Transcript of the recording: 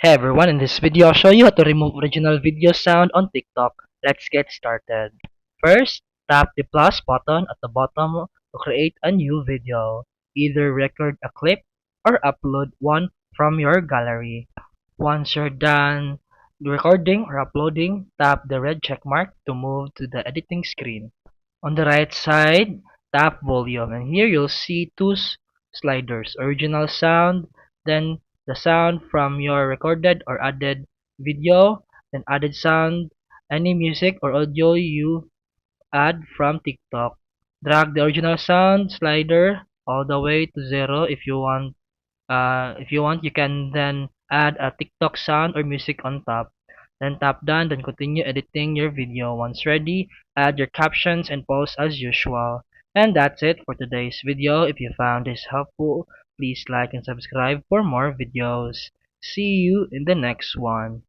Hey everyone, in this video I'll show you how to remove original video sound on TikTok. Let's get started. First, tap the plus button at the bottom to create a new video. Either record a clip or upload one from your gallery. Once you're done recording or uploading, tap the red check mark to move to the editing screen. On the right side, tap volume, and here you'll see two sliders: original sound, then the sound from your recorded or added video, then added sound, any music or audio you add from TikTok. Drag the original sound slider all the way to zero if you want. You can then add a TikTok sound or music on top. Then tap done, then continue editing your video. Once ready, add your captions and post as usual. And that's it for today's video. If you found this helpful, please like and subscribe for more videos. See you in the next one.